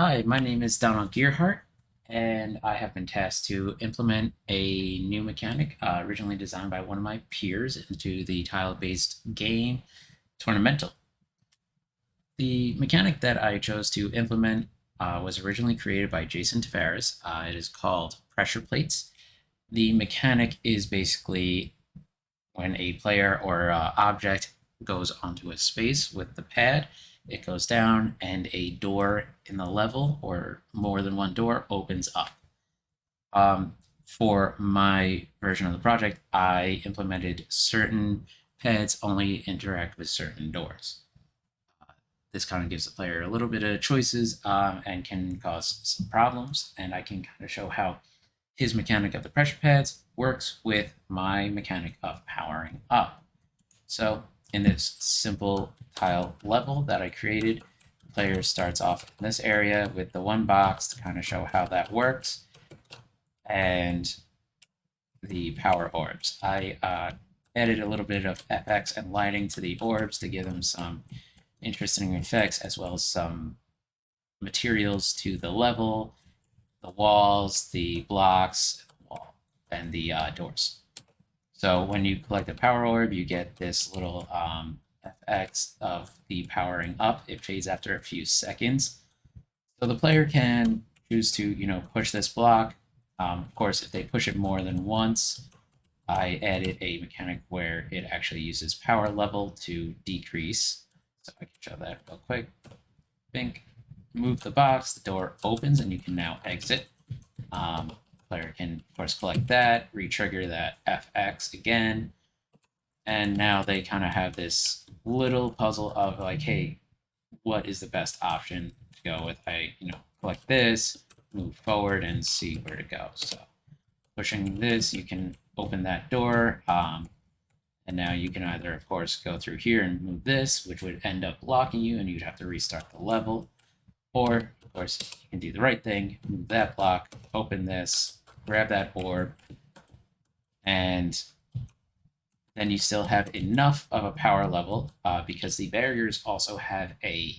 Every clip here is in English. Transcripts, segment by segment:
Hi, my name is Donald Gearhart, and I have been tasked to implement a new mechanic originally designed by one of my peers into the tile-based game Tournamental. The mechanic that I chose to implement was originally created by Jason Tavares. It is called pressure plates. The mechanic is basically when a player or object goes onto a space with the pad, it goes down and a door in the level or more than one door opens up. For my version of the project, I implemented certain pads only interact with certain doors. This kind of gives the player a little bit of choices and can cause some problems. And I can kind of show how his mechanic of the pressure pads works with my mechanic of powering up. So in this simple tile level that I created, the player starts off in this area with the one box to kind of show how that works and the power orbs. I added a little bit of FX and lighting to the orbs to give them some interesting effects as well as some materials to the level, the walls, the blocks, and the doors. So when you collect a power orb, you get this little FX of the powering up. It fades after a few seconds. So the player can choose to, push this block. Of course, if they push it more than once, I added a mechanic where it actually uses power level to decrease. So I can show that real quick. Bink, move the box, the door opens, and you can now exit. Player can, of course, collect that, re-trigger that FX again, and now they kind of have this little puzzle of like, hey, what is the best option to go with? I, collect this, move forward, and see where to go. So pushing this, you can open that door, and now you can either, of course, go through here and move this, which would end up blocking you, and you'd have to restart the level. Or, of course, you can do the right thing, move that block, open this, grab that orb, and then you still have enough of a power level because the barriers also have a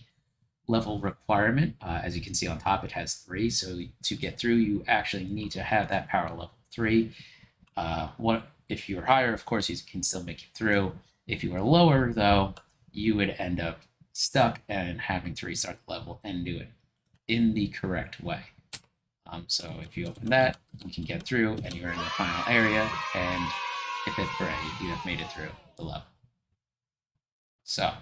level requirement. As you can see on top, it has 3. So to get through, you actually need to have that power level 3. What if you are higher? Of course, you can still make it through. If you are lower, though, you would end up stuck and having to restart the level and do it in the correct way. So if you open that, you can get through and you're in the final area, and if it's ready, you have made it through the level. So,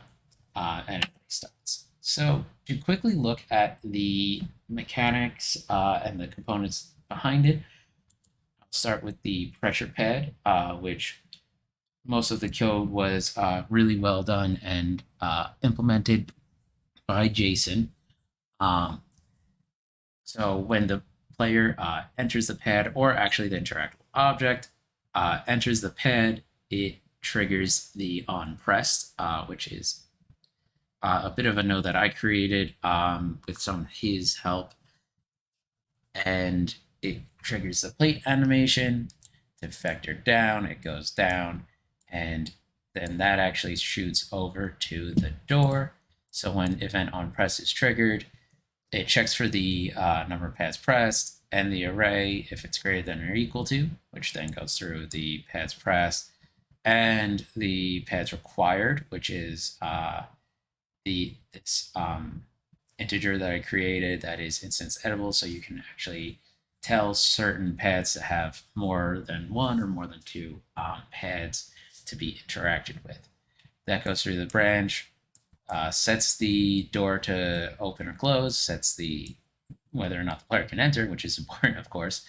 and it restarts. So to quickly look at the mechanics and the components behind it, I'll start with the pressure pad, which most of the code was really well done and implemented by Jason. Um, so when the player enters the pad, or actually the interactable object enters the pad, it triggers the on pressed, which is a bit of a node that I created with some of his help. And it triggers the plate animation to vector down, it goes down, and then that actually shoots over to the door. So when event on press is triggered, it checks for the number of pads pressed and the array if it's greater than or equal to, which then goes through the pads pressed and the pads required, which is this integer that I created that is instance editable, so you can actually tell certain pads to have more than one or more than 2 pads to be interacted with. That goes through the branch, sets the door to open or close, sets the whether or not the player can enter, which is important, of course.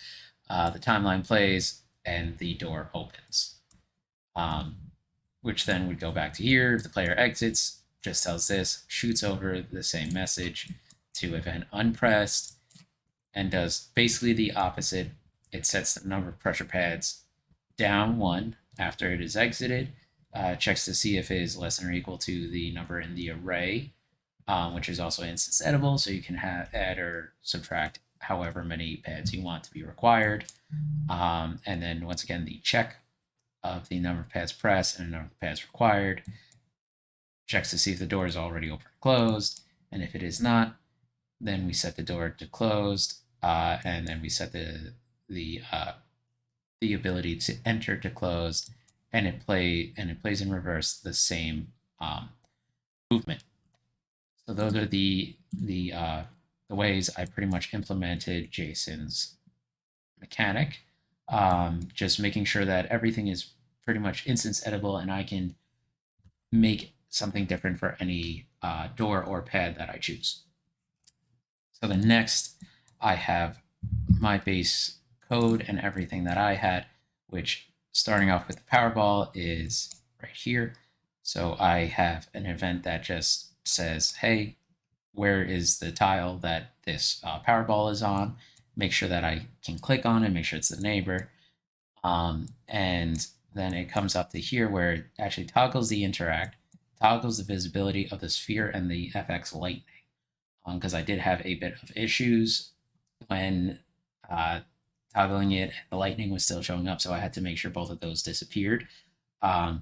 The timeline plays, and the door opens, which then would go back to here. If the player exits, just tells this, shoots over the same message to event unpressed, and does basically the opposite. It sets the number of pressure pads down 1 after it is exited, checks to see if it is less than or equal to the number in the array, which is also instance editable, so you can add or subtract however many pads you want to be required. And then once again, the check of the number of pads pressed and the number of pads required, checks to see if the door is already open or closed, and if it is not, then we set the door to closed, and then we set the ability to enter to closed, and it plays in reverse the same um, movement. So those are the ways I pretty much implemented Jason's mechanic. Just making sure that everything is pretty much instance editable, and I can make something different for any door or pad that I choose. So the next, I have my base code and everything that I had, which starting off with the Powerball is right here. So I have an event that just says, hey, where is the tile that this Powerball is on? Make sure that I can click on it, make sure it's the neighbor. And then it comes up to here where it actually toggles the interact, toggles the visibility of the sphere and the FX lightning. Because I did have a bit of issues when uh, toggling it, the lightning was still showing up, so I had to make sure both of those disappeared. And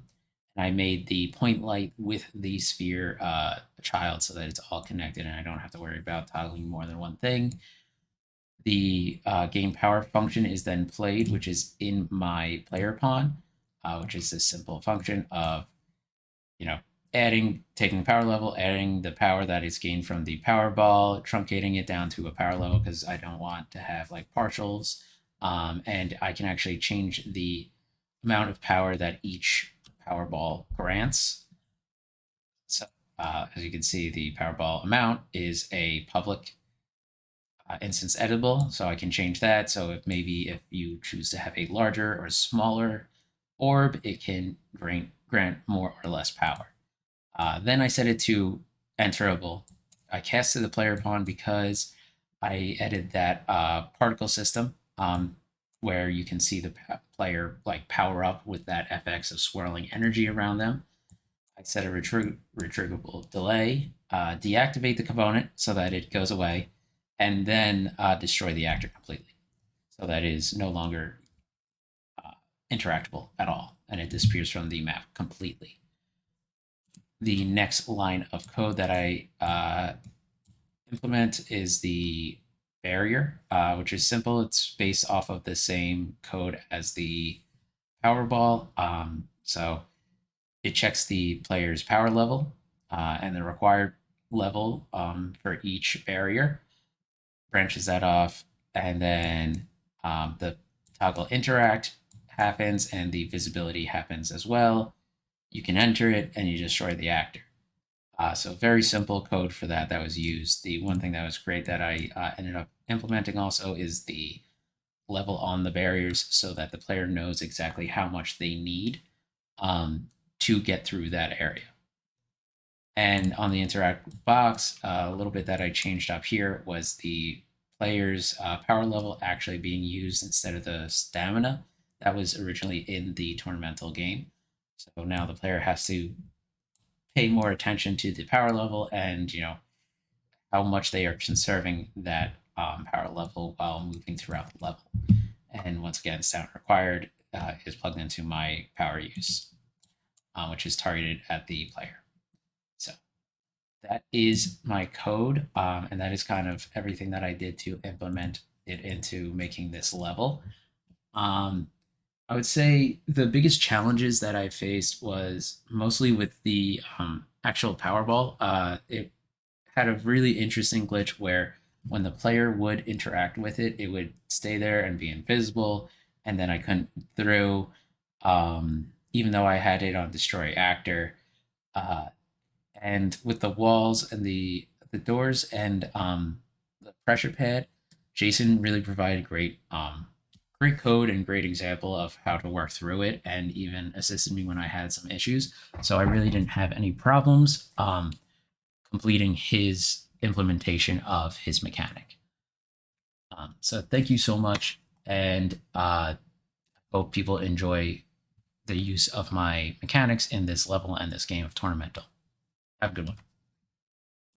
I made the point light with the sphere a child so that it's all connected and I don't have to worry about toggling more than one thing. The game power function is then played, which is in my player pawn, which is a simple function of, you know, taking the power level, adding the power that is gained from the power ball, truncating it down to a power level because I don't want to have like partials. And I can actually change the amount of power that each power ball grants. So as you can see, the Powerball amount is a public instance editable, so I can change that. So if you choose to have a larger or smaller orb, it can grant more or less power. Then I set it to enterable. I casted the player pawn because I added that particle system where you can see the player like power up with that FX of swirling energy around them. I set a retrievable delay, deactivate the component so that it goes away, and then destroy the actor completely. So that is no longer interactable at all, and it disappears from the map completely. The next line of code that I implement is the barrier, which is simple. It's based off of the same code as the Powerball. So it checks the player's power level and the required level for each barrier, branches that off, and then the toggle interact happens and the visibility happens as well. You can enter it and you destroy the actor. So very simple code for that was used. The one thing that was great that I ended up implementing also is the level on the barriers so that the player knows exactly how much they need to get through that area. And on the interact box, a little bit that I changed up here was the player's power level actually being used instead of the stamina that was originally in the tournamental game. So now the player has to pay more attention to the power level and how much they are conserving that power level while moving throughout the level. And once again, sound required is plugged into my power use, which is targeted at the player. So that is my code, and that is kind of everything that I did to implement it into making this level. I would say the biggest challenges that I faced was mostly with the actual Powerball. It had a really interesting glitch where when the player would interact with it, it would stay there and be invisible, and then I couldn't through, even though I had it on Destroy Actor. Uh, and with the walls and the doors and the pressure pad, Jason really provided great code and great example of how to work through it, and even assisted me when I had some issues. So I really didn't have any problems completing his implementation of his mechanic. So thank you so much, and hope people enjoy the use of my mechanics in this level and this game of Tournamental. Have a good one.